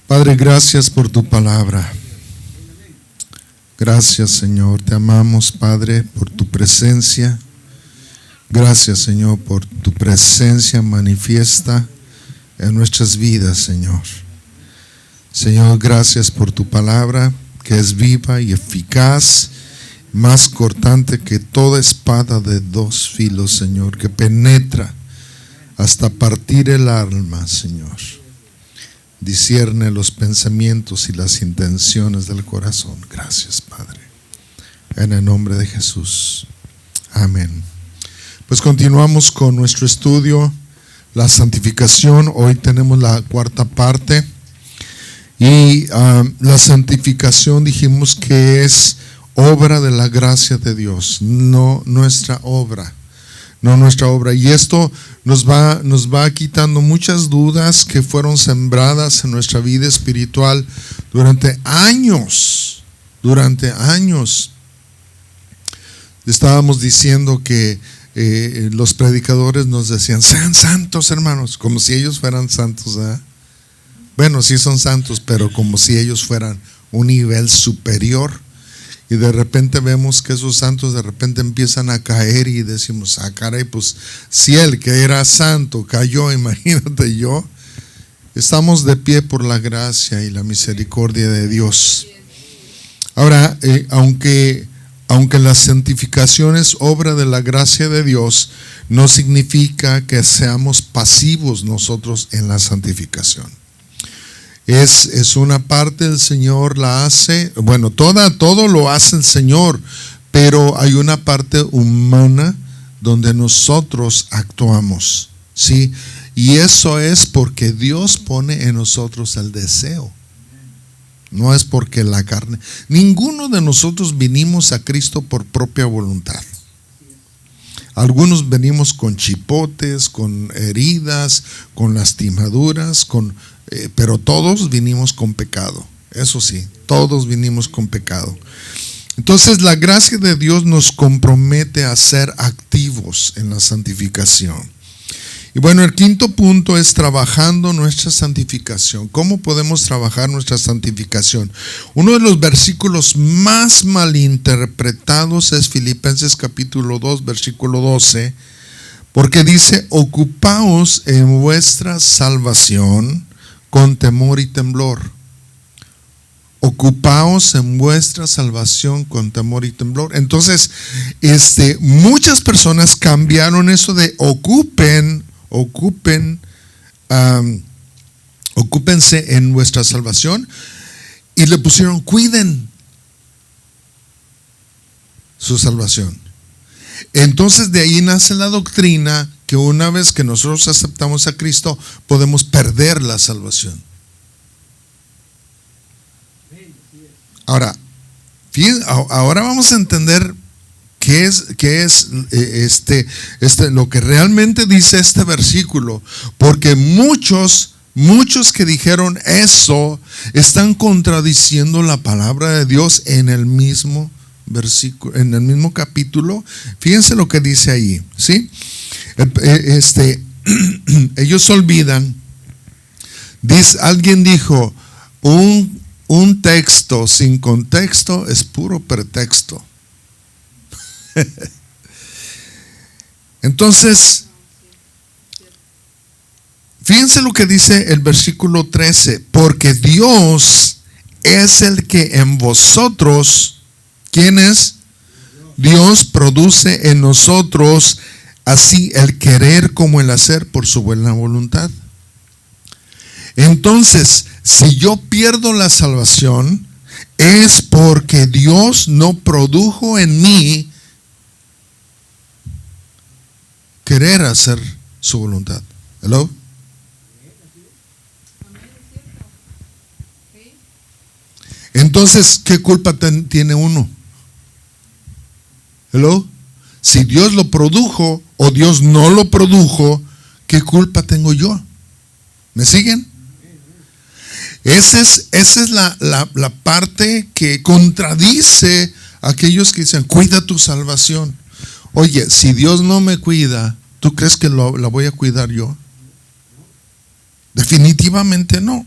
Padre, gracias por tu palabra. Gracias, Señor. Te amamos, Padre, por tu presencia. Gracias, Señor, por tu presencia manifiesta en nuestras vidas, Señor. Señor, gracias por tu palabra, que es viva y eficaz, más cortante que toda espada de dos filos, Señor, que penetra hasta partir el alma, Señor. Discierne los pensamientos y las intenciones del corazón. Gracias, Padre. En el nombre de Jesús. Amén. Pues continuamos con nuestro estudio, la santificación. Hoy tenemos la cuarta parte. Y la santificación dijimos que es obra de la gracia de Dios, no nuestra obra. No nuestra obra. Y esto nos va quitando muchas dudas que fueron sembradas en nuestra vida espiritual durante años. Estábamos diciendo que los predicadores nos decían: sean santos, hermanos, como si ellos fueran santos, ¿eh? Bueno, sí son santos, pero como si ellos fueran un nivel superior. Y de repente vemos que esos santos de repente empiezan a caer y decimos: ah, caray, pues si él que era santo cayó, imagínate yo. Estamos de pie por la gracia y la misericordia de Dios. Ahora, aunque la santificación es obra de la gracia de Dios, no significa que seamos pasivos nosotros en la santificación. Es una parte, el Señor la hace, bueno, todo lo hace el Señor, pero hay una parte humana donde nosotros actuamos, ¿sí? Y eso es porque Dios pone en nosotros el deseo. No es porque la carne. Ninguno de nosotros vinimos a Cristo por propia voluntad. Algunos venimos con chipotes, con heridas, con lastimaduras, pero todos vinimos con pecado. Eso sí, todos vinimos con pecado. Entonces la gracia de Dios nos compromete a ser activos en la santificación. Y bueno, el quinto punto es trabajando nuestra santificación. ¿Cómo podemos trabajar nuestra santificación? Uno de los versículos más malinterpretados es Filipenses capítulo 2, versículo 12, porque dice: ocupaos en vuestra salvación con temor y temblor. Ocupaos en vuestra salvación con temor y temblor. Entonces, muchas personas cambiaron eso de ocúpense en vuestra salvación y le pusieron cuiden su salvación. Entonces de ahí nace la doctrina que una vez que nosotros aceptamos a Cristo podemos perder la salvación. Ahora vamos a entender qué es lo que realmente dice este versículo, porque muchos que dijeron eso están contradiciendo la palabra de Dios en el mismo versículo, en el mismo capítulo. Fíjense lo que dice ahí, ¿sí? Ellos olvidan. Alguien dijo: un texto sin contexto es puro pretexto. Entonces, fíjense lo que dice el versículo 13: porque Dios es el que en vosotros, ¿quién es? Dios produce en nosotros así el querer como el hacer por su buena voluntad. Entonces, si yo pierdo la salvación, es porque Dios no produjo en mí querer hacer su voluntad. ¿Hello? Entonces, ¿qué culpa tiene uno? ¿Hello? Si Dios lo produjo o Dios no lo produjo, ¿qué culpa tengo yo? ¿Me siguen? Esa es la parte que contradice a aquellos que dicen: cuida tu salvación. Oye, si Dios no me cuida, ¿tú crees que la voy a cuidar yo? Definitivamente no.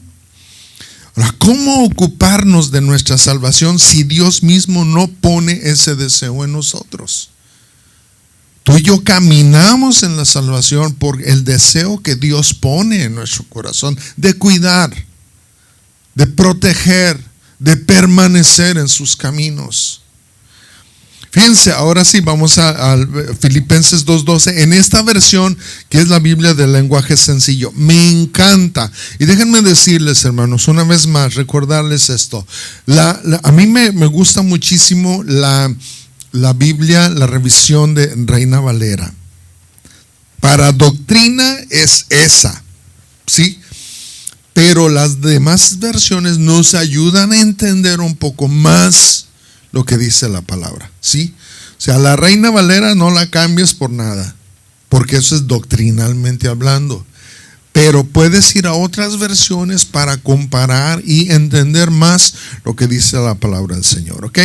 Ahora, ¿cómo ocuparnos de nuestra salvación si Dios mismo no pone ese deseo en nosotros? Tú y yo caminamos en la salvación por el deseo que Dios pone en nuestro corazón de cuidar, de proteger, de permanecer en sus caminos. Fíjense, ahora sí, vamos a Filipenses 2:12. En esta versión, que es la Biblia del lenguaje sencillo, me encanta. Y déjenme decirles, hermanos, una vez más, recordarles esto. A mí me gusta muchísimo la Biblia, la revisión de Reina Valera. Para doctrina es esa, ¿sí? Pero las demás versiones nos ayudan a entender un poco más lo que dice la palabra, ¿sí? O sea, la Reina Valera no la cambies por nada, porque eso es doctrinalmente hablando. Pero puedes ir a otras versiones para comparar y entender más lo que dice la palabra del Señor, ¿ok?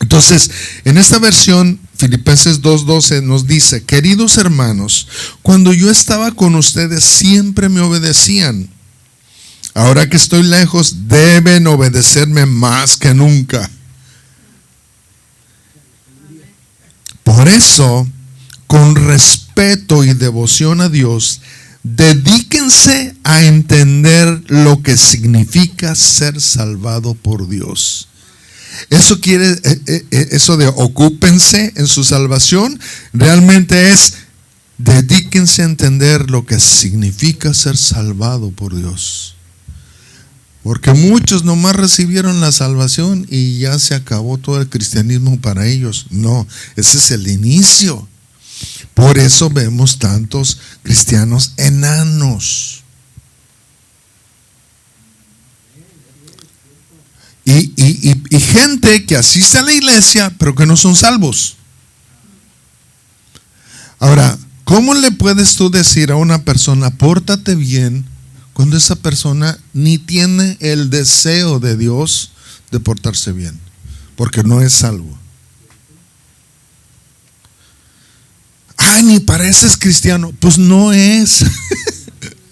Entonces, en esta versión, Filipenses 2:12 nos dice: queridos hermanos, cuando yo estaba con ustedes siempre me obedecían. Ahora que estoy lejos, deben obedecerme más que nunca. Por eso, con respeto y devoción a Dios, dedíquense a entender lo que significa ser salvado por Dios. Eso quiere, eso de ocúpense en su salvación, realmente es dedíquense a entender lo que significa ser salvado por Dios. Porque muchos nomás recibieron la salvación y ya se acabó todo el cristianismo para ellos. No, ese es el inicio. Por eso vemos tantos cristianos enanos. Y gente que asiste a la iglesia, pero que no son salvos. Ahora, ¿cómo le puedes tú decir a una persona, pórtate bien, cuando esa persona ni tiene el deseo de Dios de portarse bien? Porque no es salvo. Ay, ni pareces cristiano. Pues no es.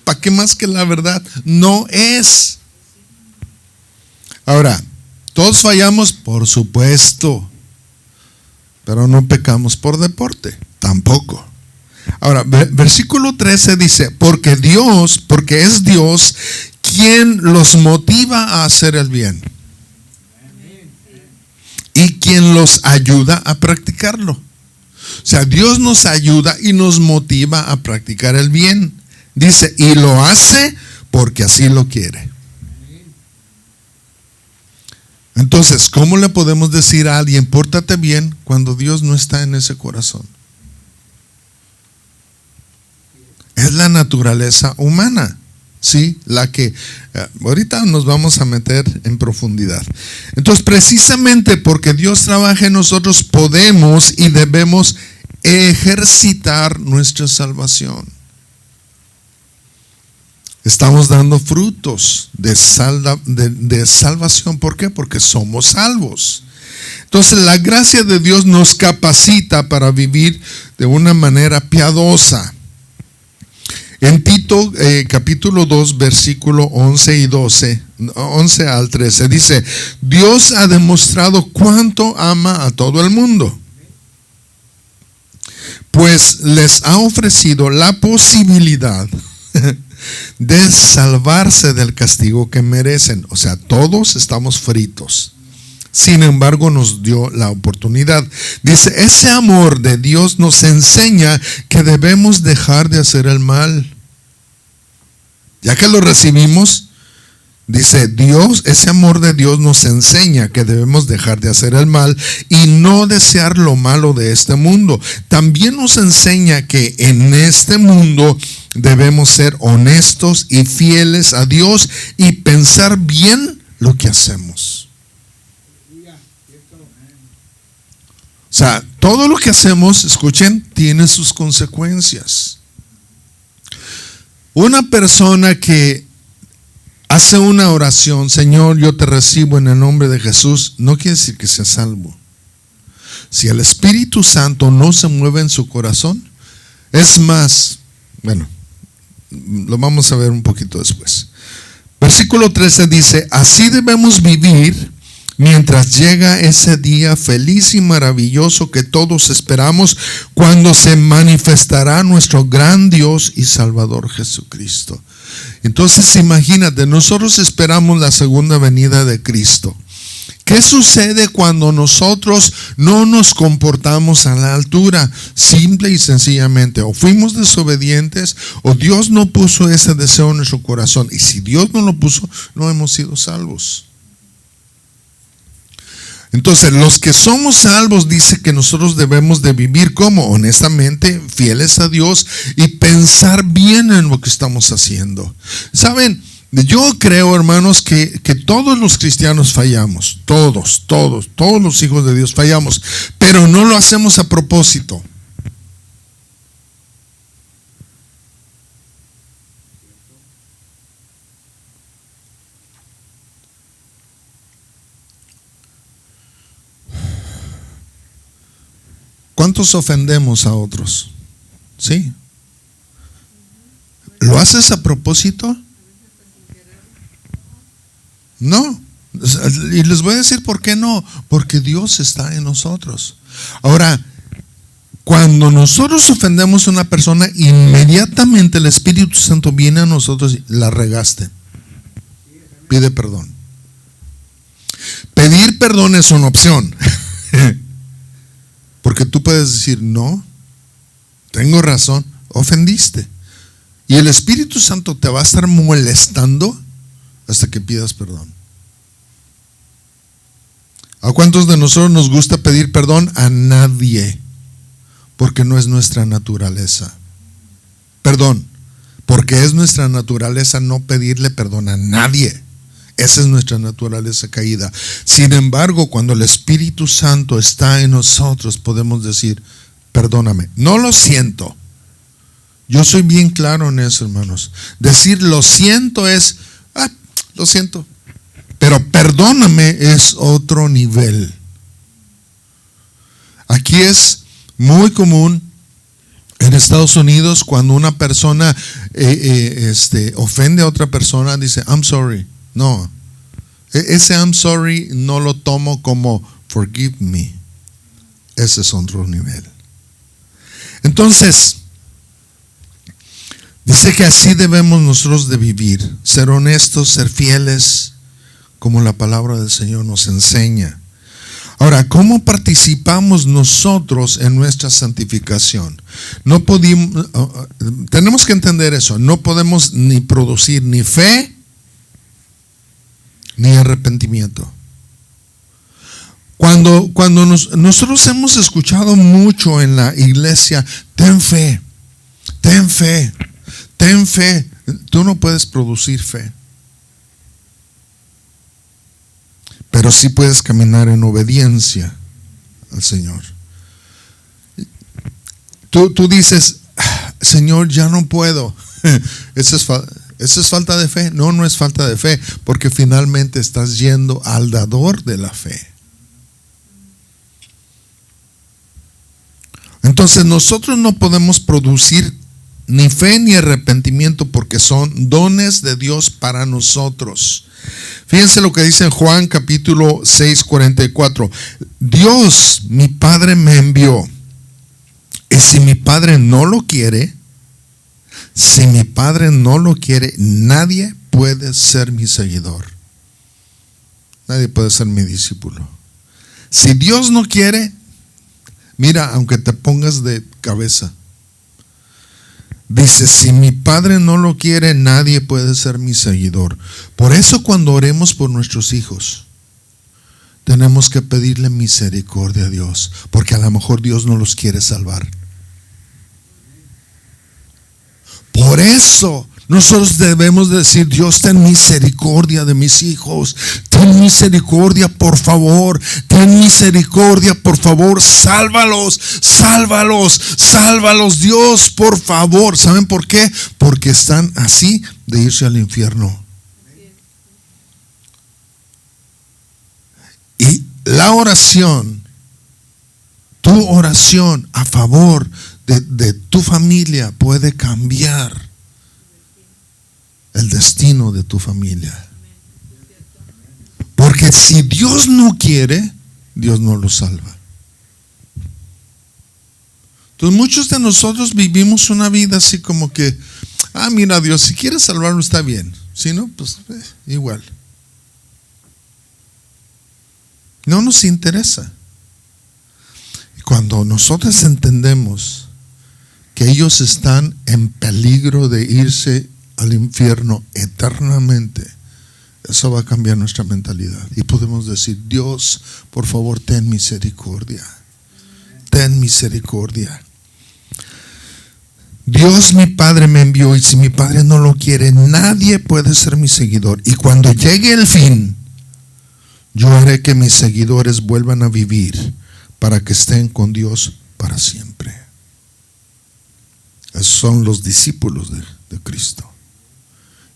¿Para qué más que la verdad? No es. Ahora, ¿todos fallamos? Por supuesto. Pero no pecamos por deporte. Tampoco. Ahora, versículo 13 dice: porque es Dios quien los motiva a hacer el bien. Y quien los ayuda a practicarlo. O sea, Dios nos ayuda y nos motiva a practicar el bien. Dice, y lo hace porque así lo quiere. Entonces, ¿cómo le podemos decir a alguien, pórtate bien, cuando Dios no está en ese corazón? Es la naturaleza humana, ¿sí? La que ahorita nos vamos a meter en profundidad. Entonces, precisamente porque Dios trabaja en nosotros, podemos y debemos ejercitar nuestra salvación. Estamos dando frutos de salvación. ¿Por qué? Porque somos salvos. Entonces, la gracia de Dios nos capacita para vivir de una manera piadosa. En Tito capítulo 2 versículo 11 y 12, 11 al 13 dice: Dios ha demostrado cuánto ama a todo el mundo, pues les ha ofrecido la posibilidad de salvarse del castigo que merecen. O sea, todos estamos fritos. Sin embargo, nos dio la oportunidad. Dice, ese amor de Dios nos enseña que debemos dejar de hacer el mal. Ya que lo recibimos, dice Dios, ese amor de Dios nos enseña que debemos dejar de hacer el mal y no desear lo malo de este mundo. También nos enseña que en este mundo debemos ser honestos y fieles a Dios y pensar bien lo que hacemos. O sea, todo lo que hacemos, escuchen, tiene sus consecuencias. Una persona que hace una oración, Señor, yo te recibo en el nombre de Jesús, no quiere decir que sea salvo. Si el Espíritu Santo no se mueve en su corazón, es más, bueno, lo vamos a ver un poquito después. Versículo 13 dice: así debemos vivir mientras llega ese día feliz y maravilloso que todos esperamos, cuando se manifestará nuestro gran Dios y Salvador Jesucristo. Entonces imagínate, nosotros esperamos la segunda venida de Cristo. ¿Qué sucede cuando nosotros no nos comportamos a la altura? Simple y sencillamente, o fuimos desobedientes, o Dios no puso ese deseo en nuestro corazón. Y si Dios no lo puso, no hemos sido salvos. Entonces, los que somos salvos, dice que nosotros debemos de vivir como honestamente, fieles a Dios, y pensar bien en lo que estamos haciendo. ¿Saben? Yo creo, hermanos, que todos los cristianos fallamos. Todos los hijos de Dios fallamos. Pero no lo hacemos a propósito. ¿Cuántos ofendemos a otros? ¿Sí? ¿Lo haces a propósito? No. Y les voy a decir por qué no. Porque Dios está en nosotros. Ahora, cuando nosotros ofendemos a una persona, inmediatamente el Espíritu Santo viene a nosotros y la regaste. Pide perdón. Pedir perdón es una opción. Porque tú puedes decir: no, tengo razón, ofendiste. Y el Espíritu Santo te va a estar molestando hasta que pidas perdón. ¿A cuántos de nosotros nos gusta pedir perdón? A nadie, porque no es nuestra naturaleza. Perdón, porque es nuestra naturaleza no pedirle perdón a nadie. Esa es nuestra naturaleza caída. Sin embargo, cuando el Espíritu Santo está en nosotros, podemos decir: perdóname. No lo siento. Yo soy bien claro en eso, hermanos. Decir lo siento es: lo siento. Pero perdóname es otro nivel. Aquí es muy común en Estados Unidos, cuando una persona ofende a otra persona, dice: I'm sorry. No, ese I'm sorry no lo tomo como forgive me. Ese es otro nivel. Entonces, dice que así debemos nosotros de vivir, ser honestos, ser fieles, como la palabra del Señor nos enseña. Ahora, ¿cómo participamos nosotros en nuestra santificación? No podemos, tenemos que entender eso. No podemos ni producir ni fe ni arrepentimiento. Cuando nosotros hemos escuchado mucho en la iglesia: ten fe, ten fe, ten fe. Tú no puedes producir fe, pero sí puedes caminar en obediencia al Señor. Tú dices: Señor, ya no puedo. ¿Eso es falta de fe? No, no es falta de fe, porque finalmente estás yendo al dador de la fe. Entonces nosotros no podemos producir ni fe ni arrepentimiento, porque son dones de Dios para nosotros. Fíjense lo que dice en Juan capítulo 6:44. Dios, mi Padre, me envió. Y si mi Padre no lo quiere, nadie puede ser mi seguidor. Nadie puede ser mi discípulo. Si Dios no quiere, mira, aunque te pongas de cabeza, dice: si mi Padre no lo quiere, nadie puede ser mi seguidor. Por eso, cuando oremos por nuestros hijos, tenemos que pedirle misericordia a Dios, porque a lo mejor Dios no los quiere salvar. Por eso nosotros debemos decir: Dios, ten misericordia de mis hijos, ten misericordia, por favor, ten misericordia, por favor, sálvalos, sálvalos, sálvalos, Dios, por favor. ¿Saben por qué? Porque están así de irse al infierno. Y la oración, tu oración a favor de tu familia puede cambiar el destino de tu familia. Porque si Dios no quiere, Dios no lo salva. Entonces muchos de nosotros vivimos una vida así como que, mira, Dios, si quiere salvarlo está bien, si no, pues igual. No nos interesa. Y cuando nosotros entendemos que ellos están en peligro de irse al infierno eternamente, eso va a cambiar nuestra mentalidad. Y podemos decir, Dios, por favor, ten misericordia. Ten misericordia. Dios mi Padre me envió, y si mi Padre no lo quiere, nadie puede ser mi seguidor. Y cuando llegue el fin, yo haré que mis seguidores vuelvan a vivir para que estén con Dios para siempre. Esos son los discípulos de Cristo.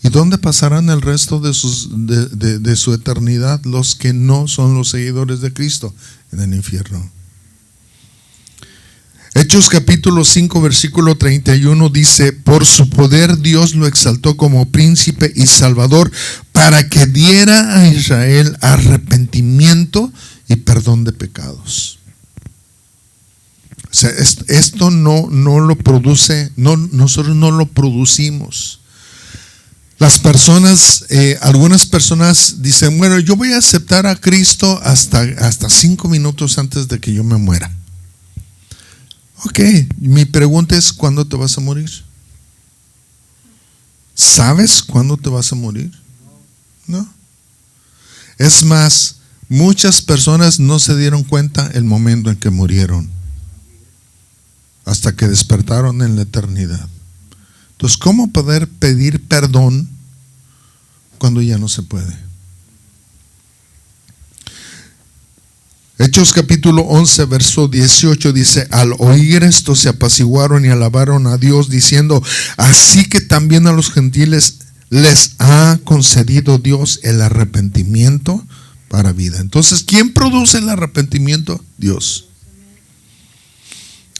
¿Y dónde pasarán el resto de su eternidad los que no son los seguidores de Cristo? En el infierno. Hechos capítulo 5 versículo 31 dice: por su poder Dios lo exaltó como príncipe y salvador, para que diera a Israel arrepentimiento y perdón de pecados. O sea, esto no lo produce, nosotros no lo producimos. Las personas, algunas personas dicen, bueno, yo voy a aceptar a Cristo hasta 5 minutos antes de que yo me muera. Ok, mi pregunta es, ¿cuándo te vas a morir? ¿Sabes cuándo te vas a morir? No. Es más, muchas personas no se dieron cuenta el momento en que murieron, hasta que despertaron en la eternidad. Entonces, ¿cómo poder pedir perdón cuando ya no se puede? Hechos capítulo 11 verso 18 dice: al oír esto se apaciguaron y alabaron a Dios, diciendo: así que también a los gentiles les ha concedido Dios el arrepentimiento para vida. Entonces, ¿quién produce el arrepentimiento? Dios.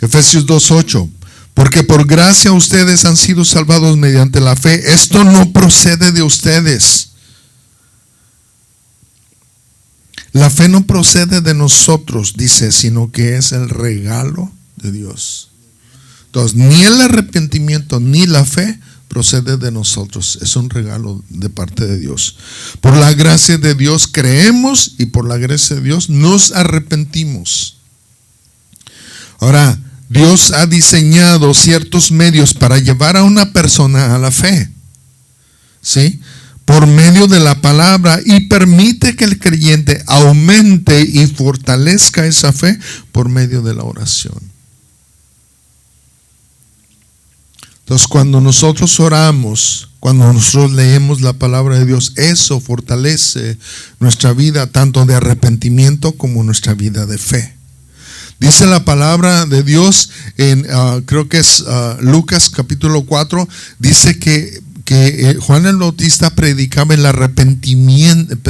Efesios 2:8: porque por gracia ustedes han sido salvados mediante la fe. Esto no procede de ustedes. La fe no procede de nosotros, dice, sino que es el regalo de Dios. Entonces, ni el arrepentimiento ni la fe procede de nosotros. Es un regalo de parte de Dios. Por la gracia de Dios creemos, y por la gracia de Dios nos arrepentimos. Ahora, Dios ha diseñado ciertos medios para llevar a una persona a la fe, ¿sí? Por medio de la palabra, y permite que el creyente aumente y fortalezca esa fe por medio de la oración. Entonces, cuando nosotros oramos, cuando nosotros leemos la palabra de Dios, eso fortalece nuestra vida tanto de arrepentimiento como nuestra vida de fe. Dice la palabra de Dios en creo que es Lucas capítulo 4, dice que Juan el Bautista predicaba el arrepentimiento,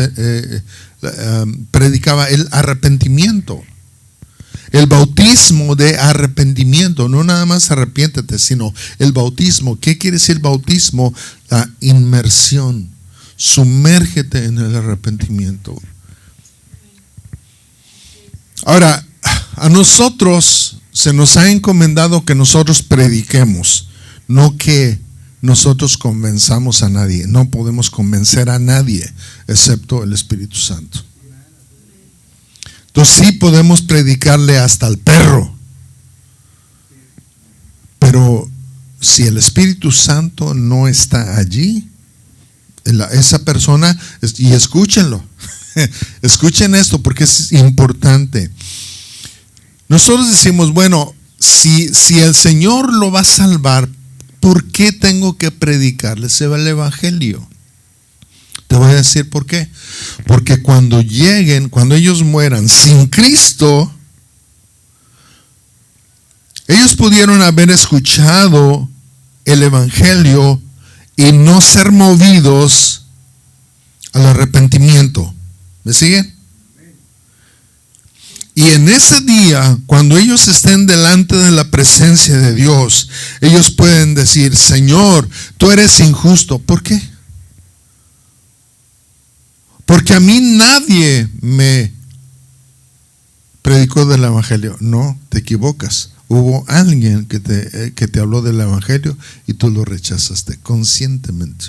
el bautismo de arrepentimiento. No nada más arrepiéntete, sino el bautismo. ¿Qué quiere decir bautismo? La inmersión. Sumérgete en el arrepentimiento. Ahora, a nosotros se nos ha encomendado que nosotros prediquemos, no que nosotros convenzamos a nadie. No podemos convencer a nadie excepto el Espíritu Santo. Entonces sí podemos predicarle hasta al perro, pero si el Espíritu Santo no está allí, esa persona, y escúchenlo, escuchen esto porque es importante. Nosotros decimos, bueno, si el Señor lo va a salvar, ¿por qué tengo que predicarles el evangelio? Te voy a decir por qué. Porque cuando ellos mueran sin Cristo, ellos pudieron haber escuchado el evangelio y no ser movidos al arrepentimiento. ¿Me siguen? Y en ese día, cuando ellos estén delante de la presencia de Dios, ellos pueden decir: Señor, tú eres injusto. ¿Por qué? porque a mí nadie me predicó del evangelio. No, te equivocas. Hubo alguien que te habló del evangelio y tú lo rechazaste conscientemente.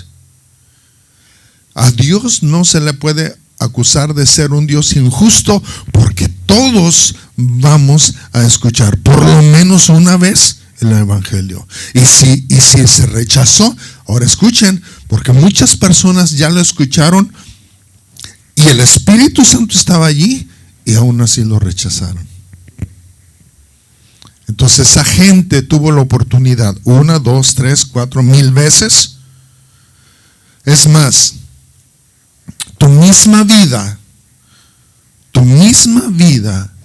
A Dios no se le puede acusar de ser un Dios injusto, porque todos vamos a escuchar por lo menos una vez el evangelio. Y si se rechazó, ahora escuchen, porque muchas personas ya lo escucharon y el Espíritu Santo estaba allí y aún así lo rechazaron. Entonces esa gente tuvo la oportunidad 1, 2, 3, 4 mil veces. Es más, tu misma vida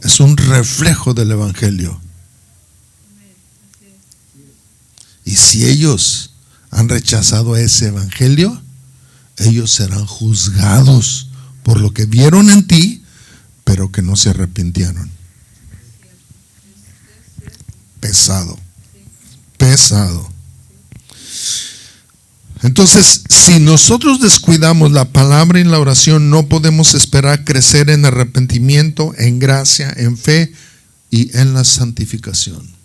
es un reflejo del evangelio. Y si ellos han rechazado ese evangelio, ellos serán juzgados por lo que vieron en ti, pero que no se arrepintieron. Pesado. Entonces, si nosotros descuidamos la palabra y la oración, no podemos esperar crecer en arrepentimiento, en gracia, en fe y en la santificación.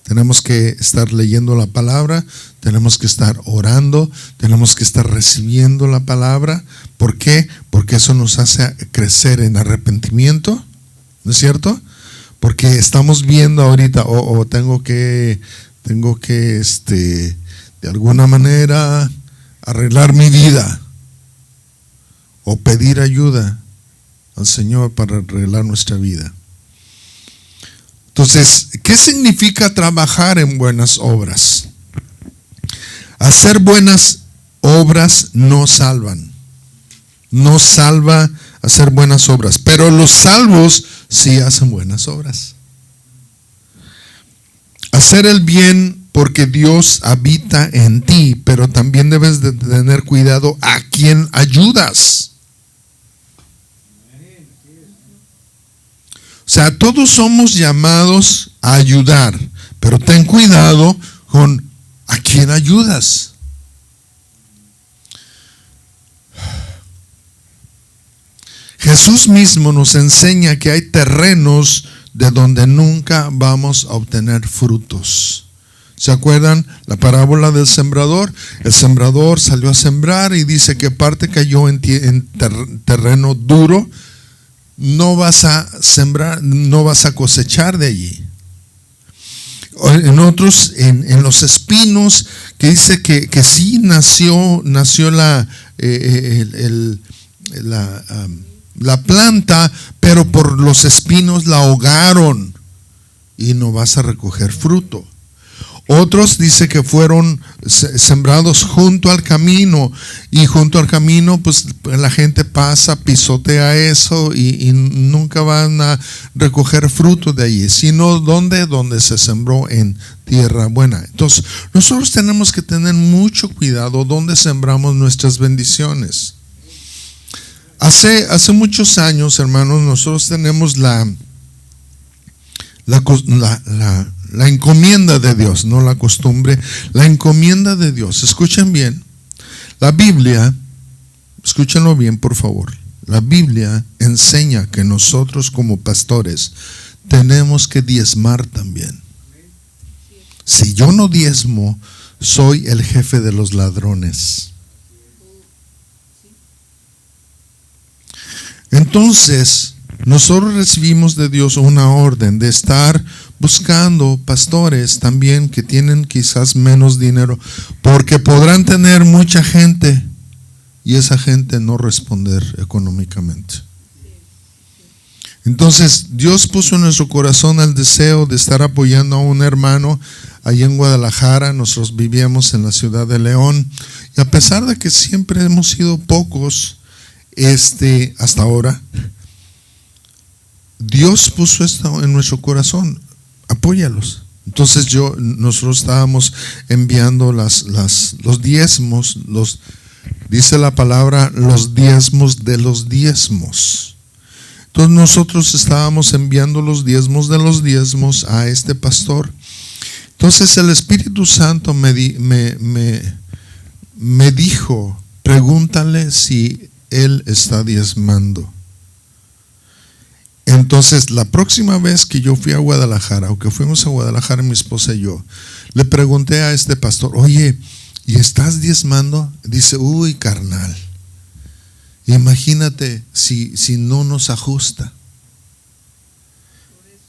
Tenemos que estar leyendo la palabra, tenemos que estar orando, tenemos que estar recibiendo la palabra. ¿Por qué? Porque eso nos hace crecer en arrepentimiento, ¿no es cierto? Porque estamos viendo ahorita, tengo que de alguna manera arreglar mi vida o pedir ayuda al Señor para arreglar nuestra vida. Entonces, ¿qué significa trabajar en buenas obras? Hacer buenas obras no salvan. No salva hacer buenas obras, pero los salvos sí hacen buenas obras. Hacer el bien porque Dios habita en ti, pero también debes de tener cuidado a quien ayudas. O sea, todos somos llamados a ayudar, pero ten cuidado con a quién ayudas. Jesús mismo nos enseña que hay terrenos de donde nunca vamos a obtener frutos. ¿Se acuerdan la parábola del sembrador? El sembrador salió a sembrar y dice que parte cayó en terreno duro. No vas a sembrar, no vas a cosechar de allí. En otros, en los espinos, que dice que sí nació la planta, pero por los espinos la ahogaron y no vas a recoger fruto. Otros dice que fueron sembrados junto al camino, y junto al camino pues la gente pasa, pisotea eso y nunca van a recoger fruto de allí, sino donde se sembró en tierra buena. Entonces nosotros tenemos que tener mucho cuidado donde sembramos nuestras bendiciones. Hace muchos años, hermanos, nosotros tenemos la encomienda de Dios, no la costumbre, la encomienda de Dios. Escuchen bien, la Biblia, escúchenlo bien por favor, la Biblia enseña que nosotros como pastores tenemos que diezmar también. Si yo no diezmo, soy el jefe de los ladrones. Entonces, nosotros recibimos de Dios una orden de estar buscando pastores también que tienen quizás menos dinero, porque podrán tener mucha gente y esa gente no responder económicamente. Entonces Dios puso en nuestro corazón el deseo de estar apoyando a un hermano allí en Guadalajara. Nosotros vivíamos en la ciudad de León, y a pesar de que siempre hemos sido pocos hasta ahora, Dios puso esto en nuestro corazón: apóyalos. Entonces nosotros estábamos enviando los diezmos, dice la palabra, los diezmos de los diezmos. Entonces nosotros estábamos enviando los diezmos de los diezmos a este pastor. Entonces el Espíritu Santo me dijo: pregúntale si él está diezmando. Entonces, la próxima vez que yo fui a Guadalajara, o que fuimos a Guadalajara, mi esposa y yo, le pregunté a este pastor, oye, ¿y estás diezmando? Dice, uy, carnal, imagínate si no nos ajusta.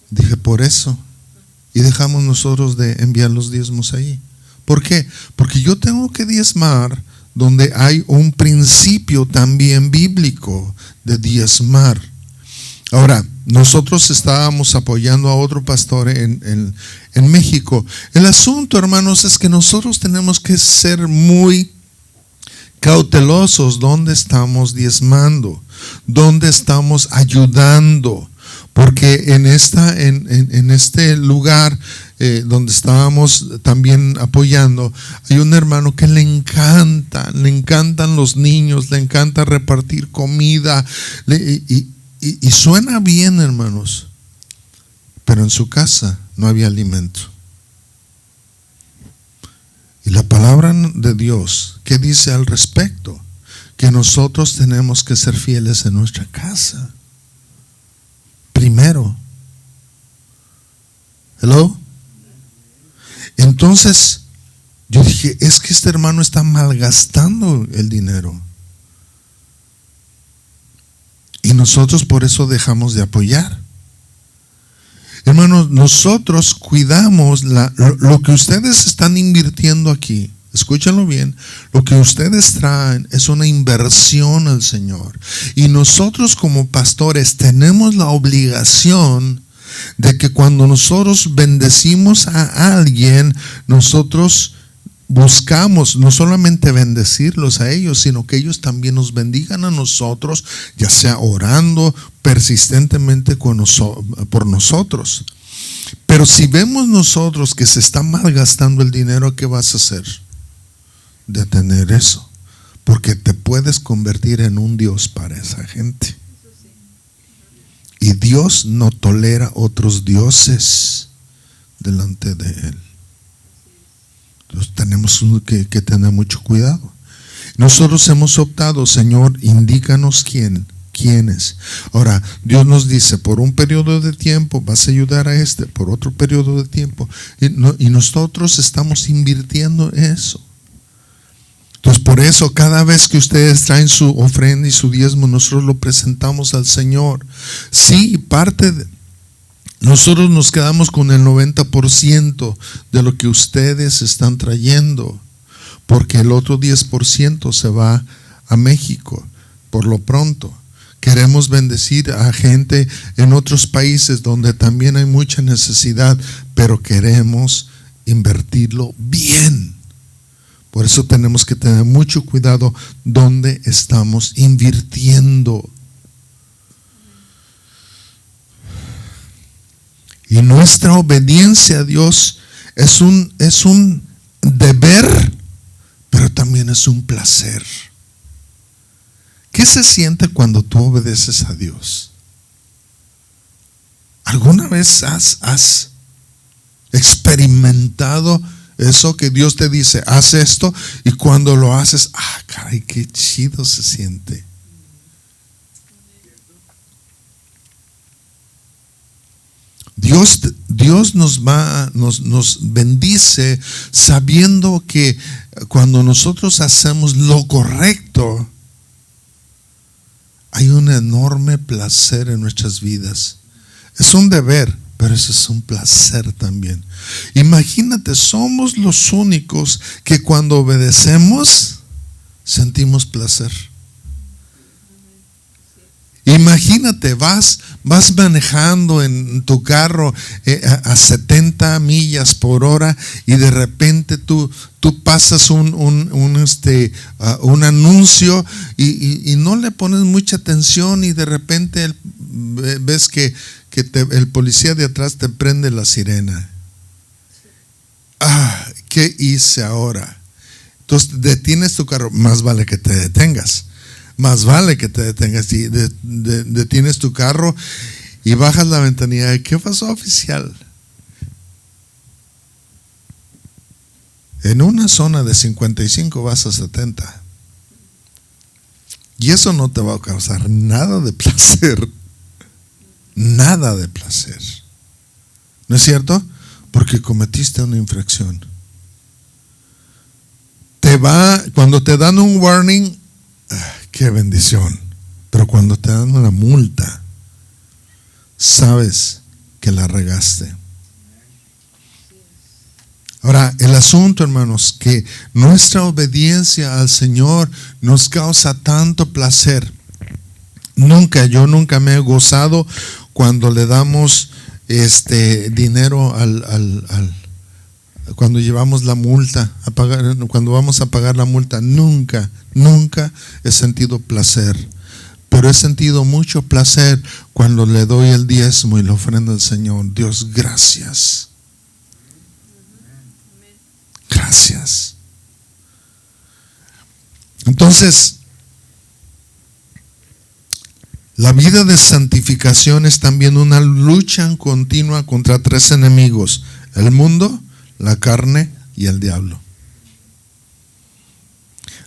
Dije, por eso. Y dejamos nosotros de enviar los diezmos ahí. ¿Por qué? Porque yo tengo que diezmar donde hay un principio también bíblico de diezmar. Ahora, nosotros estábamos apoyando a otro pastor en México. El asunto, hermanos, es que nosotros tenemos que ser muy cautelosos donde estamos diezmando, donde estamos ayudando. Porque en este lugar donde estábamos también apoyando, hay un hermano que le encantan los niños, le encanta repartir comida, y suena bien, hermanos, pero en su casa no había alimento. Y la palabra de Dios, ¿qué dice al respecto? Que nosotros tenemos que ser fieles en nuestra casa. Primero. ¿Hello? Entonces, yo dije, es que este hermano está malgastando el dinero. Y nosotros por eso dejamos de apoyar. Hermanos, nosotros cuidamos lo que ustedes están invirtiendo aquí. Escúchenlo bien, lo que ustedes traen es una inversión al Señor. Y nosotros como pastores tenemos la obligación de que cuando nosotros bendecimos a alguien, nosotros buscamos no solamente bendecirlos a ellos, sino que ellos también nos bendigan a nosotros, ya sea orando persistentemente por nosotros. Pero si vemos nosotros que se está malgastando el dinero, ¿qué vas a hacer? Detener eso, porque te puedes convertir en un Dios para esa gente. Y Dios no tolera otros dioses delante de Él. Entonces tenemos que tener mucho cuidado. Nosotros hemos optado, Señor, indícanos quiénes. Ahora, Dios nos dice, por un periodo de tiempo vas a ayudar a por otro periodo de tiempo. Y nosotros estamos invirtiendo eso. Entonces, por eso, cada vez que ustedes traen su ofrenda y su diezmo, nosotros lo presentamos al Señor. Sí, nosotros nos quedamos con el 90% de lo que ustedes están trayendo, porque el otro 10% se va a México. Por lo pronto, queremos bendecir a gente en otros países donde también hay mucha necesidad, pero queremos invertirlo bien. Por eso tenemos que tener mucho cuidado donde estamos invirtiendo. Y nuestra obediencia a Dios es un deber, pero también es un placer. ¿Qué se siente cuando tú obedeces a Dios? ¿Alguna vez has experimentado eso que Dios te dice, haz esto, y cuando lo haces, caray, qué chido se siente? Dios nos bendice sabiendo que cuando nosotros hacemos lo correcto, hay un enorme placer en nuestras vidas. Es un deber, pero eso es un placer también. Imagínate, somos los únicos que cuando obedecemos sentimos placer. Imagínate, vas manejando en tu carro a 70 millas por hora y de repente tú pasas un anuncio y no le pones mucha atención y de repente ves que el policía de atrás te prende la sirena. ¿Qué hice ahora? Entonces detienes tu carro, más vale que te detengas. Más vale que te detengas y detienes tu carro y bajas la ventanilla. ¿Qué pasó, oficial? En una zona de 55 vas a 70. Y eso no te va a causar nada de placer. Nada de placer. ¿No es cierto? Porque cometiste una infracción. Cuando te dan un warning, qué bendición. Pero cuando te dan una multa, sabes que la regaste. Ahora, el asunto, hermanos, que nuestra obediencia al Señor nos causa tanto placer. Yo nunca me he gozado cuando le damos dinero cuando llevamos la multa a pagar, cuando vamos a pagar la multa. Nunca he sentido placer. Pero he sentido mucho placer cuando le doy el diezmo y la ofrenda al Señor. Dios, gracias. Gracias. Entonces, la vida de santificación es también una lucha continua contra 3 enemigos: el mundo, la carne y el diablo.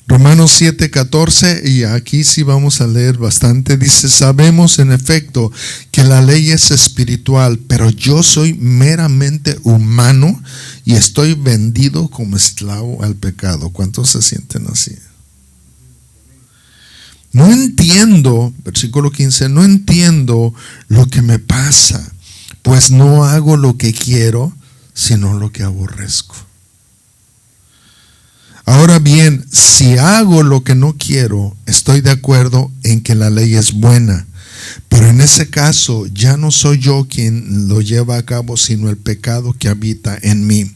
Romanos 7:14, y aquí sí vamos a leer bastante, dice: sabemos en efecto que la ley es espiritual, pero yo soy meramente humano y estoy vendido como esclavo al pecado. ¿Cuántos se sienten así? No entiendo, versículo 15, no entiendo lo que me pasa, pues no hago lo que quiero, sino lo que aborrezco. Ahora bien, si hago lo que no quiero, estoy de acuerdo en que la ley es buena, pero en ese caso ya no soy yo quien lo lleva a cabo, sino el pecado que habita en mí.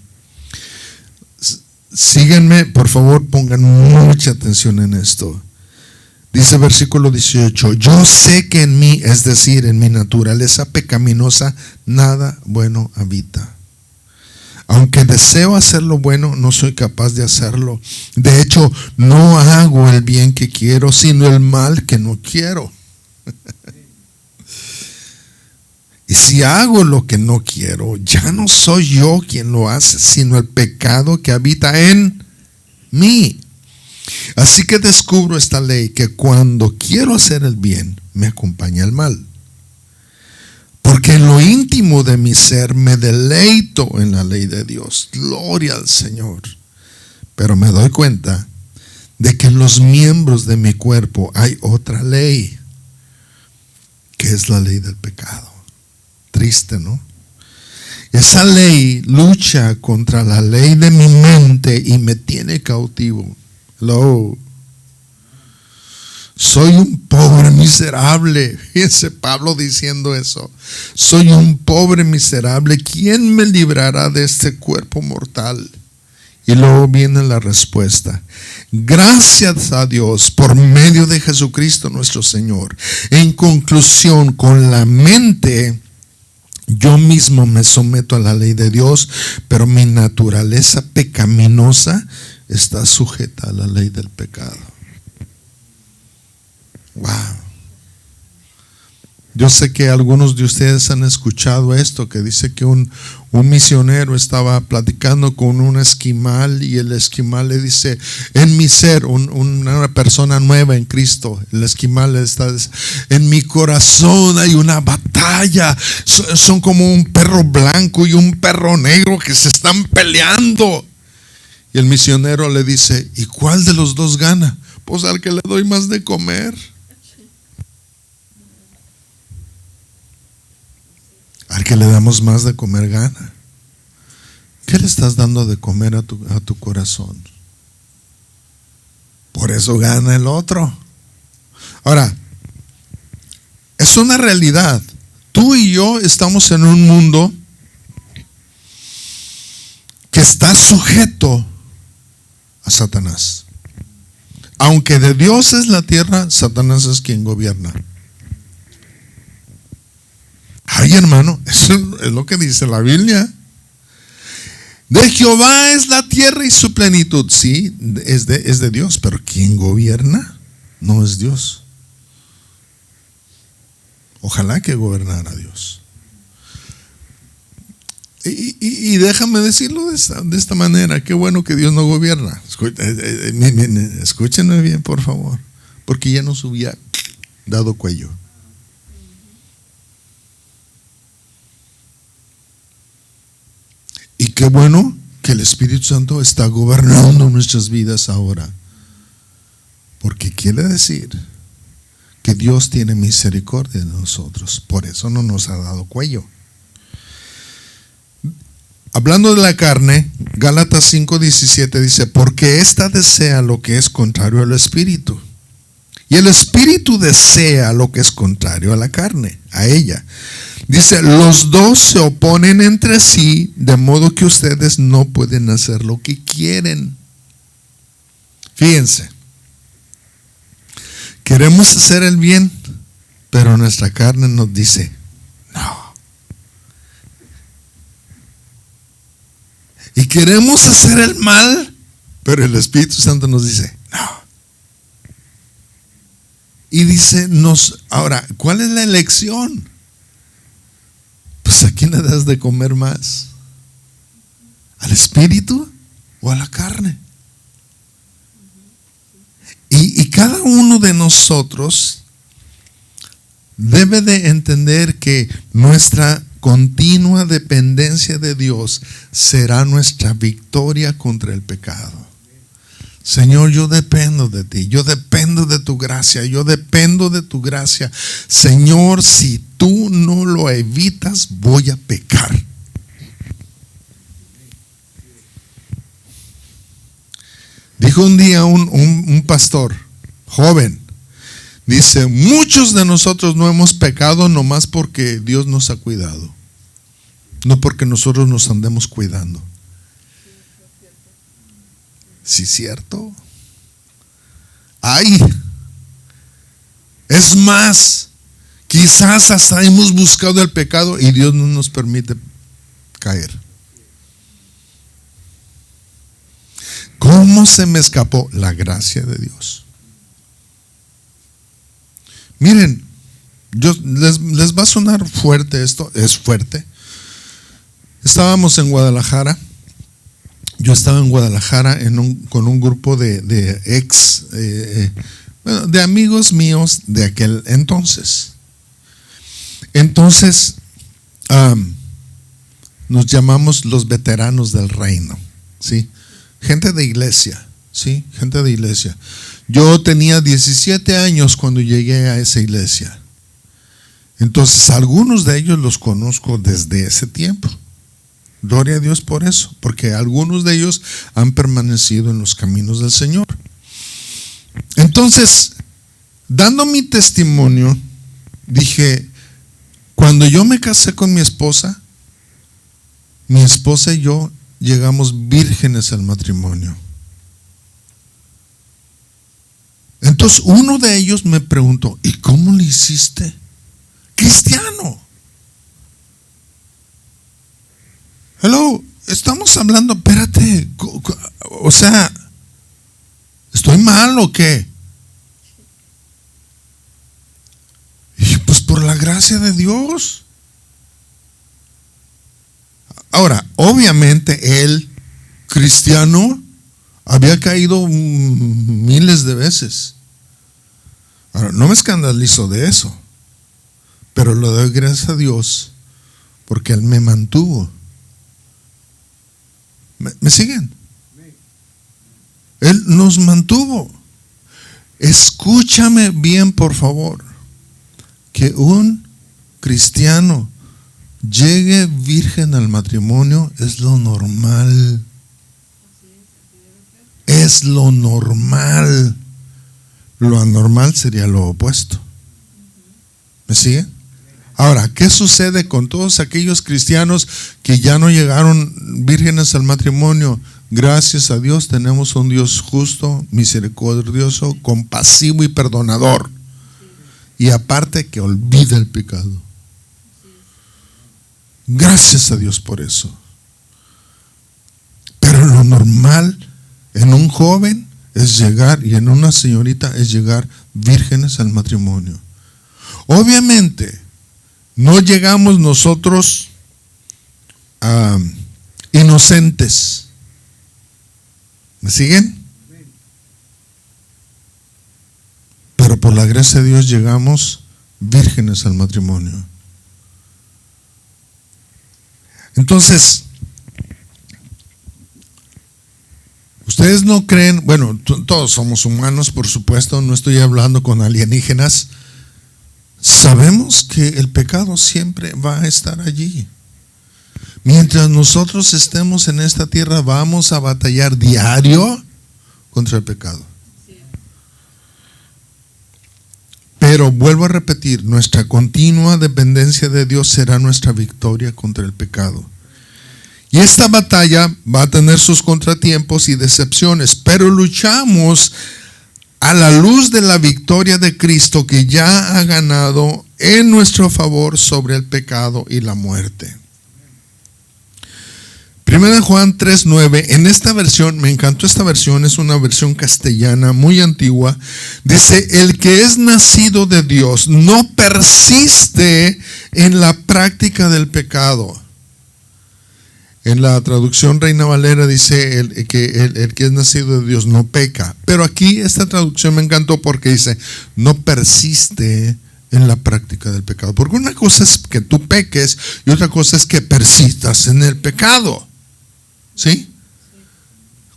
Síganme, por favor, pongan mucha atención en esto. Dice versículo 18: yo sé que en mí, es decir, en mi naturaleza pecaminosa, nada bueno habita. Aunque deseo hacer lo bueno, no soy capaz de hacerlo. De hecho, no hago el bien que quiero, sino el mal que no quiero. Y si hago lo que no quiero, ya no soy yo quien lo hace, sino el pecado que habita en mí. Así que descubro esta ley, que cuando quiero hacer el bien, me acompaña el mal. Porque en lo íntimo de mi ser me deleito en la ley de Dios. Gloria al Señor. Pero me doy cuenta de que en los miembros de mi cuerpo hay otra ley, que es la ley del pecado. Triste, ¿no? Esa ley lucha contra la ley de mi mente y me tiene cautivo. Hello. Soy un pobre miserable. Fíjense Pablo diciendo eso. Soy un pobre miserable. ¿Quién me librará de este cuerpo mortal? Y luego viene la respuesta: gracias a Dios por medio de Jesucristo nuestro Señor. En conclusión, con la mente yo mismo me someto a la ley de Dios, pero mi naturaleza pecaminosa está sujeta a la ley del pecado. Wow. Yo sé que algunos de ustedes han escuchado esto, que dice que un misionero estaba platicando con un esquimal, y el esquimal le dice: en mi ser, una persona nueva en Cristo, el esquimal le está diciendo: en mi corazón hay una batalla, son como un perro blanco y un perro negro que se están peleando. Y el misionero le dice: ¿y cuál de los dos gana? Pues al que le doy más de comer. Al que le damos más de comer gana. ¿Qué le estás dando de comer a tu corazón? Por eso gana el otro. Ahora, es una realidad. Tú y yo estamos en un mundo que está sujeto a Satanás. Aunque de Dios es la tierra, Satanás es quien gobierna. Ay, hermano, eso es lo que dice la Biblia. De Jehová es la tierra y su plenitud. Sí, es de Dios, pero quien gobierna no es Dios. Ojalá que gobernara Dios. Y déjame decirlo de esta manera: qué bueno que Dios no gobierna. Escúchenme bien, por favor. porque ya nos hubiera dado cuello. Y qué bueno que el Espíritu Santo está gobernando nuestras vidas ahora, porque quiere decir que Dios tiene misericordia de nosotros, por eso no nos ha dado cuello. Hablando de la carne, Gálatas 5:17 dice, porque ésta desea lo que es contrario al Espíritu, y el Espíritu desea lo que es contrario a la carne, a ella. Dice, los dos se oponen entre sí, de modo que ustedes no pueden hacer lo que quieren. Fíjense, queremos hacer el bien, pero nuestra carne nos dice, no. Y queremos hacer el mal, pero el Espíritu Santo nos dice, no. Y dice, ahora, ¿cuál es la elección? Pues ¿a quién le das de comer más? ¿Al espíritu o a la carne? Y cada uno de nosotros debe de entender que nuestra continua dependencia de Dios será nuestra victoria contra el pecado. Señor, yo dependo de ti, yo dependo de tu gracia, yo dependo de tu gracia. Señor, si tú no lo evitas, voy a pecar. Dijo un día un pastor joven, dice, muchos de nosotros no hemos pecado nomás porque Dios nos ha cuidado, no porque nosotros nos andemos cuidando. Sí, cierto. Ay, es más, quizás hasta hemos buscado el pecado y Dios no nos permite caer. ¿Cómo se me escapó? La gracia de Dios. Miren, les va a sonar fuerte esto, es fuerte. Estábamos en Guadalajara. Yo estaba en Guadalajara con un grupo de de amigos míos de aquel entonces. Entonces, nos llamamos los veteranos del reino, ¿sí? Gente de iglesia, ¿sí? Gente de iglesia. Yo tenía 17 años cuando llegué a esa iglesia. Entonces, algunos de ellos los conozco desde ese tiempo. Gloria a Dios por eso, porque algunos de ellos han permanecido en los caminos del Señor. Entonces, dando mi testimonio, dije, cuando yo me casé con mi esposa y yo llegamos vírgenes al matrimonio. Entonces, uno de ellos me preguntó, ¿y cómo le hiciste? Cristiano. Hello, estamos hablando, espérate, o sea, ¿estoy mal o qué? Y pues por la gracia de Dios. Ahora, obviamente él, cristiano, había caído miles de veces. Ahora, no me escandalizo de eso, pero le doy gracias a Dios porque él me mantuvo. ¿Me siguen? Él nos mantuvo. Escúchame bien, por favor. Que un cristiano llegue virgen al matrimonio es lo normal. Es lo normal. Lo anormal sería lo opuesto. ¿Me siguen? Ahora, ¿qué sucede con todos aquellos cristianos que ya no llegaron vírgenes al matrimonio? Gracias a Dios tenemos un Dios justo, misericordioso, compasivo y perdonador. Y aparte que olvida el pecado. Gracias a Dios por eso. Pero lo normal en un joven es llegar, y en una señorita es llegar vírgenes al matrimonio. Obviamente, no llegamos nosotros inocentes. ¿Me siguen? por la gracia de Dios llegamos vírgenes al matrimonio. Entonces, ustedes no creen, bueno, todos somos humanos, por supuesto, no estoy hablando con alienígenas. Sabemos que el pecado siempre va a estar allí. Mientras nosotros estemos en esta tierra, vamos a batallar diario contra el pecado. Pero vuelvo a repetir, nuestra continua dependencia de Dios será nuestra victoria contra el pecado. Y esta batalla va a tener sus contratiempos y decepciones, pero luchamos a la luz de la victoria de Cristo que ya ha ganado en nuestro favor sobre el pecado y la muerte. 1 Juan 3:9, en esta versión, me encantó esta versión, es una versión castellana muy antigua, dice: el que es nacido de Dios no persiste en la práctica del pecado. En la traducción Reina Valera dice el que es nacido de Dios no peca, pero aquí esta traducción me encantó porque dice no persiste en la práctica del pecado, porque una cosa es que tú peques y otra cosa es que persistas en el pecado. ¿Sí?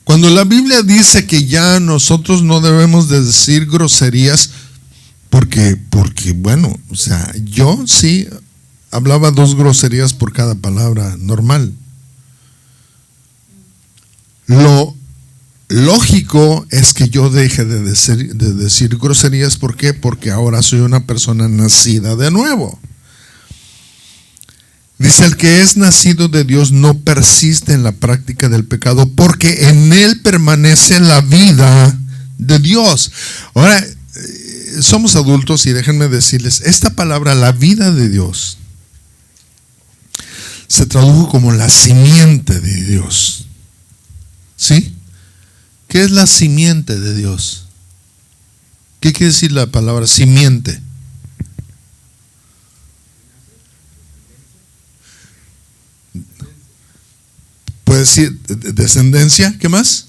Cuando la Biblia dice que ya nosotros no debemos de decir groserías, porque bueno, o sea, yo sí hablaba 2 groserías por cada palabra normal. Lo lógico es que yo deje de decir groserías. ¿Por qué? Porque ahora soy una persona nacida de nuevo. Dice: el que es nacido de Dios no persiste en la práctica del pecado, porque en él permanece la vida de Dios. Ahora, somos adultos y déjenme decirles, esta palabra, la vida de Dios, se tradujo como la simiente de Dios. ¿Sí? ¿Qué es la simiente de Dios? ¿Qué quiere decir la palabra simiente? Puede decir descendencia. ¿Qué más?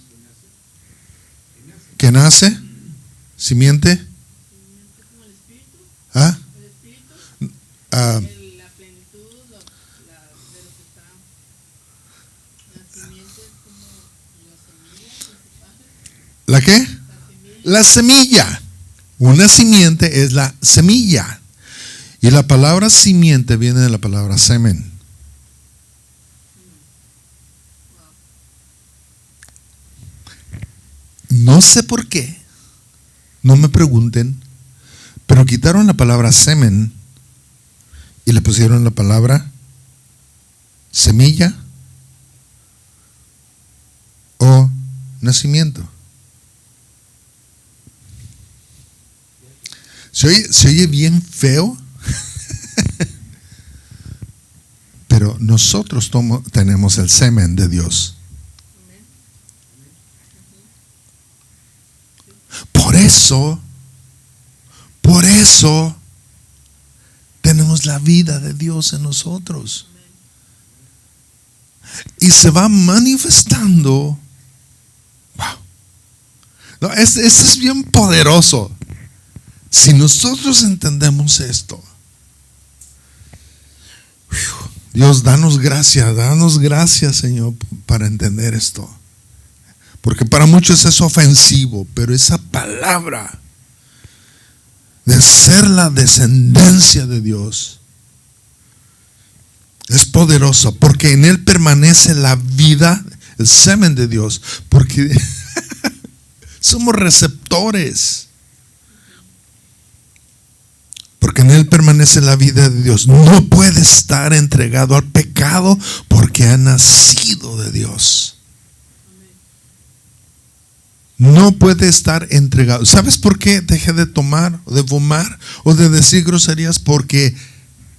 ¿Que nace? ¿Simiente? ¿Ah? La plenitud de lo que está. La simiente es como la semilla principal. ¿La qué? La semilla. Una simiente es la semilla. Y la palabra simiente viene de la palabra semen. No sé por qué, no me pregunten, pero quitaron la palabra semen y le pusieron la palabra semilla o nacimiento. Se oye bien feo, pero nosotros tenemos el semen de Dios. Por eso tenemos la vida de Dios en nosotros. Y se va manifestando. Wow. No, esto es bien poderoso. Si nosotros entendemos esto, Dios, danos gracias, Señor, para entender esto. Porque para muchos es ofensivo, pero esa palabra de ser la descendencia de Dios es poderosa, porque en él permanece la vida, el semen de Dios, porque somos receptores. Porque en él permanece la vida de Dios. No puede estar entregado al pecado porque ha nacido de Dios. No puede estar entregado. ¿Sabes por qué dejé de tomar, o de fumar, o de decir groserías? Porque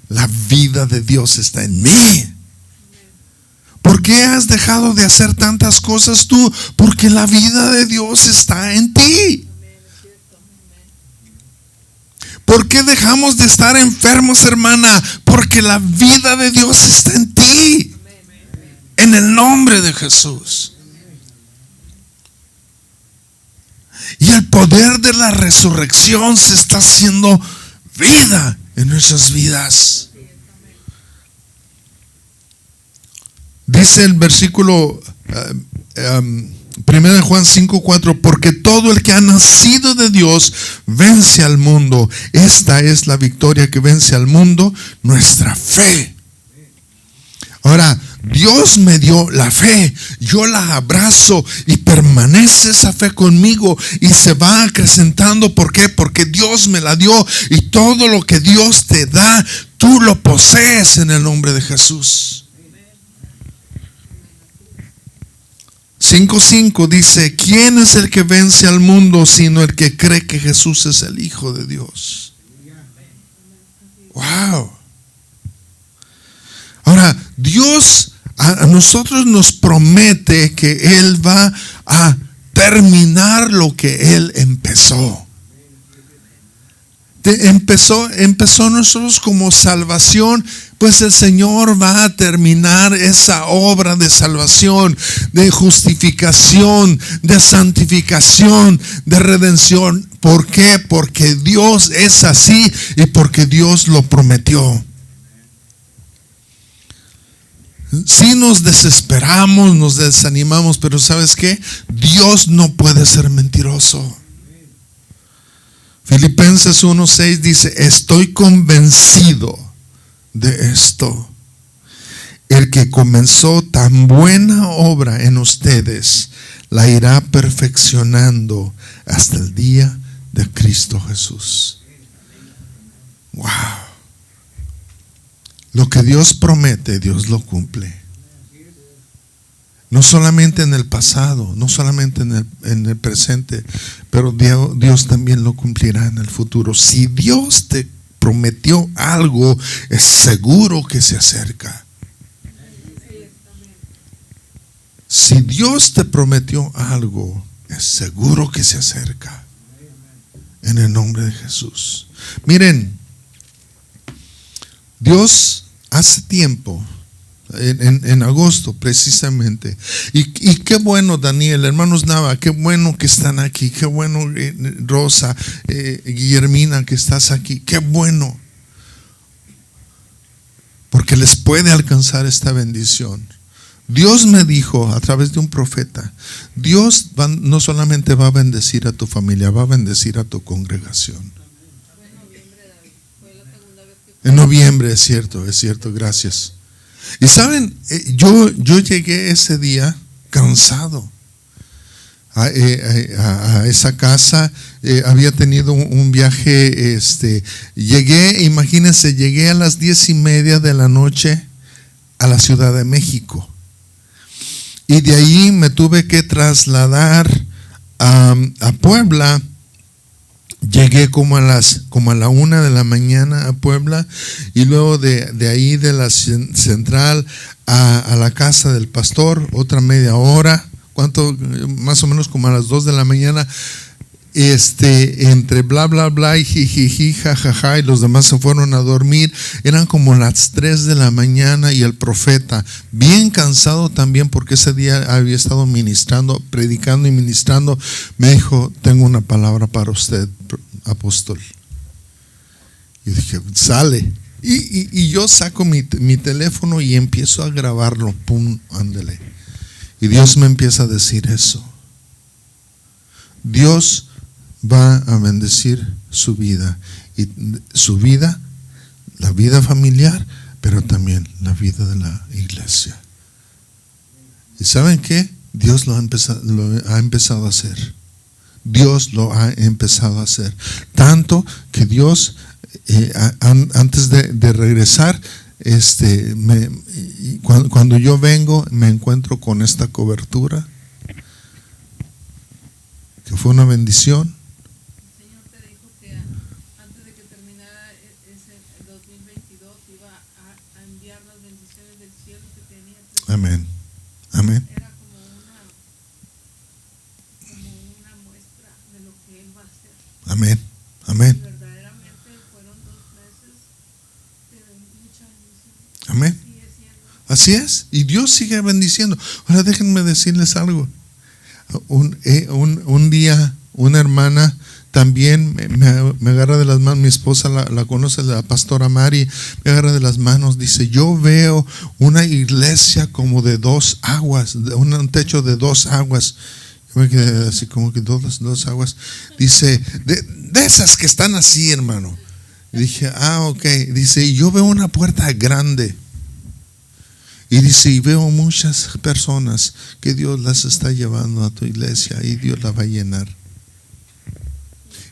la vida de Dios está en mí. ¿Por qué has dejado de hacer tantas cosas tú? Porque la vida de Dios está en ti. ¿Por qué dejamos de estar enfermos, hermana? Porque la vida de Dios está en ti. En el nombre de Jesús. Y el poder de la resurrección se está haciendo vida en nuestras vidas. Dice el versículo 1 Juan 5:4, porque todo el que ha nacido de Dios vence al mundo. Esta es la victoria que vence al mundo, nuestra fe. Ahora, Dios me dio la fe, yo la abrazo y permanece esa fe conmigo y se va acrecentando. ¿Por qué? Porque Dios me la dio, y todo lo que Dios te da, tú lo posees en el nombre de Jesús. 5:5 dice: ¿quién es el que vence al mundo sino el que cree que Jesús es el Hijo de Dios? Wow. Ahora, Dios a nosotros nos promete que Él va a terminar lo que Él empezó. Empezó nosotros como salvación, pues el Señor va a terminar esa obra de salvación, de justificación, de santificación, de redención. ¿Por qué? Porque Dios es así y porque Dios lo prometió. Si nos desesperamos, nos desanimamos, pero ¿sabes qué? Dios no puede ser mentiroso. Filipenses 1:6 dice: estoy convencido de esto. El que comenzó tan buena obra en ustedes, la irá perfeccionando hasta el día de Cristo Jesús. Wow. Lo que Dios promete, Dios lo cumple. No solamente en el pasado, no solamente en el presente, pero Dios también lo cumplirá en el futuro. Si Dios te prometió algo, es seguro que se acerca. Si Dios te prometió algo, es seguro que se acerca. En el nombre de Jesús. Miren, Dios hace tiempo, en agosto precisamente, y qué bueno, Daniel, hermanos Nava, qué bueno que están aquí, qué bueno, Rosa, Guillermina, que estás aquí, qué bueno, porque les puede alcanzar esta bendición. Dios me dijo a través de un profeta: Dios no solamente va a bendecir a tu familia, va a bendecir a tu congregación. En noviembre, es cierto, gracias. Y saben, yo llegué ese día cansado a esa casa. Había tenido un viaje, llegué a las 10:30 de la noche a la Ciudad de México. Y de ahí me tuve que trasladar a Puebla. Llegué como a la 1 de la mañana a Puebla, y luego de ahí de la central a la casa del pastor, otra media hora, más o menos como a las 2 de la mañana, entre bla bla bla y jijiji, jajaja, y los demás se fueron a dormir. Eran como las 3 de la mañana, y el profeta, bien cansado también, porque ese día había estado predicando y ministrando, me dijo: tengo una palabra para usted, apóstol. Y dije: sale. Y yo saco mi teléfono y empiezo a grabarlo. Pum, ándele. Y Dios me empieza a decir eso: Dios va a bendecir su vida, y su vida, la vida familiar, pero también la vida de la iglesia. ¿Y saben qué? Dios lo ha empezado a hacer. Dios lo ha empezado a hacer. Tanto que Dios, antes de regresar, cuando yo vengo, me encuentro con esta cobertura, que fue una bendición. Amén. Amén. Era como una muestra de lo que Él va a hacer. Amén. Amén. Y verdaderamente fueron 2 meses de mucha bendición. Amén. Así es. Y Dios sigue bendiciendo. Ahora déjenme decirles algo. Un una hermana también me agarra de las manos, mi esposa la conoce, la pastora Mari, me agarra de las manos, dice, yo veo una iglesia como de 2 aguas, un techo de 2 aguas. Yo me quedé así como que dos aguas. Dice, de esas que están así, hermano. Y dije, ok. Dice, y yo veo una puerta grande. Y dice, y veo muchas personas que Dios las está llevando a tu iglesia y Dios la va a llenar.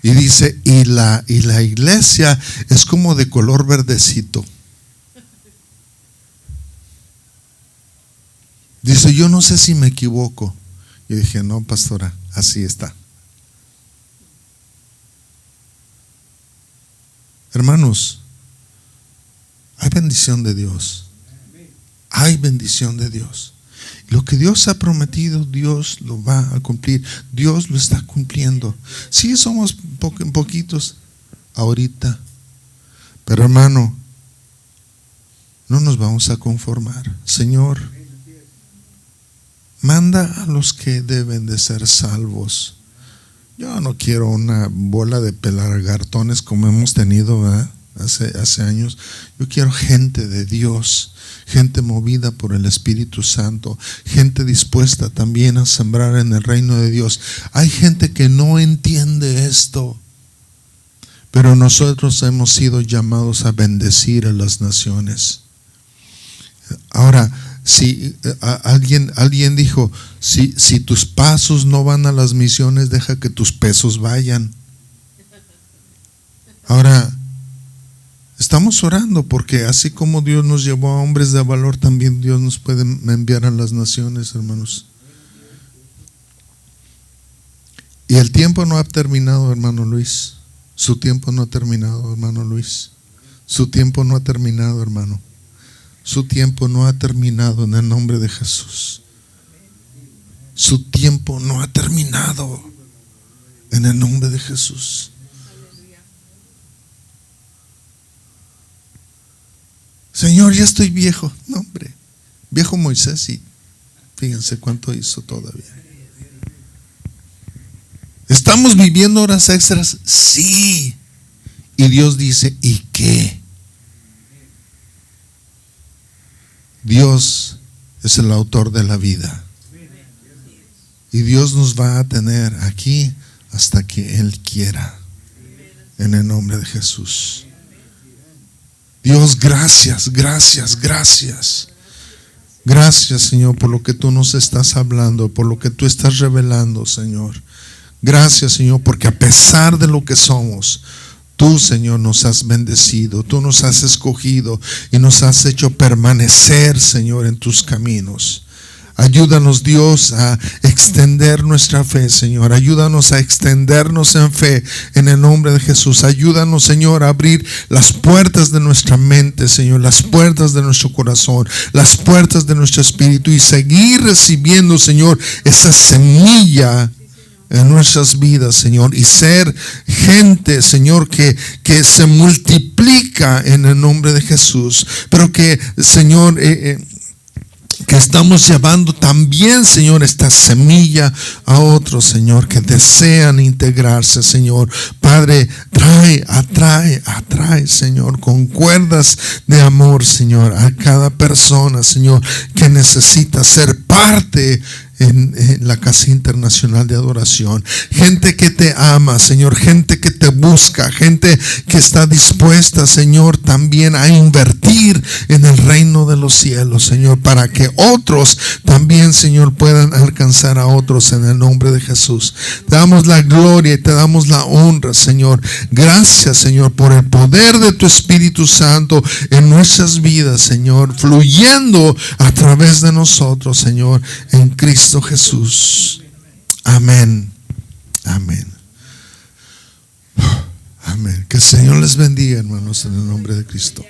Y dice, y la iglesia es como de color verdecito. Dice, yo no sé si me equivoco. Yo dije, no, pastora, así está. Hermanos, hay bendición de Dios. Hay bendición de Dios. Lo que Dios ha prometido, Dios lo va a cumplir. Dios lo está cumpliendo. Sí, somos poquitos ahorita, pero hermano, no nos vamos a conformar. Señor, manda a los que deben de ser salvos. Yo no quiero una bola de pelargartones como hemos tenido, ¿verdad? Hace años. Yo quiero gente de Dios, gente movida por el Espíritu Santo, gente dispuesta también a sembrar en el reino de Dios. Hay gente que no entiende esto, pero nosotros hemos sido llamados a bendecir a las naciones. Ahora, si alguien dijo, si tus pasos no van a las misiones, deja que tus pesos vayan. Ahora, estamos orando porque así como Dios nos llevó a hombres de valor, también Dios nos puede enviar a las naciones, hermanos. Y el tiempo no ha terminado, hermano Luis. Su tiempo no ha terminado, hermano Luis. Su tiempo no ha terminado, hermano. Su tiempo no ha terminado en el nombre de Jesús. Su tiempo no ha terminado en el nombre de Jesús. Señor, ya estoy viejo. No, hombre, viejo Moisés, y fíjense cuánto hizo todavía. ¿Estamos viviendo horas extras? Sí. Y Dios dice, ¿y qué? Dios es el autor de la vida. Y Dios nos va a tener aquí hasta que Él quiera. En el nombre de Jesús. Dios, gracias, gracias, gracias. Gracias, Señor, por lo que tú nos estás hablando, por lo que tú estás revelando, Señor. Gracias, Señor, porque a pesar de lo que somos, tú, Señor, nos has bendecido, tú nos has escogido y nos has hecho permanecer, Señor, en tus caminos. Ayúdanos, Dios, a extender nuestra fe, Señor. Ayúdanos a extendernos en fe en el nombre de Jesús. Ayúdanos, Señor, a abrir las puertas de nuestra mente, Señor, las puertas de nuestro corazón, las puertas de nuestro espíritu y seguir recibiendo, Señor, esa semilla en nuestras vidas, Señor, y ser gente, Señor, que se multiplica en el nombre de Jesús, pero que, Señor, que estamos llevando también, Señor, esta semilla a otros, Señor, que desean integrarse, Señor. Padre, atrae, Señor, con cuerdas de amor, Señor, a cada persona, Señor, que necesita ser parte en la Casa Internacional de Adoración. Gente que te ama, Señor, gente que te busca, gente que está dispuesta, Señor, también a invertir en el reino de los cielos, Señor, para que otros también, Señor, puedan alcanzar a otros en el nombre de Jesús. Te damos la gloria y te damos la honra, Señor. Gracias, Señor, por el poder de tu Espíritu Santo en nuestras vidas, Señor, fluyendo a través de nosotros, Señor, en Cristo Jesús. Amén. Amén. Amén. Que el Señor les bendiga, hermanos, en el nombre de Cristo.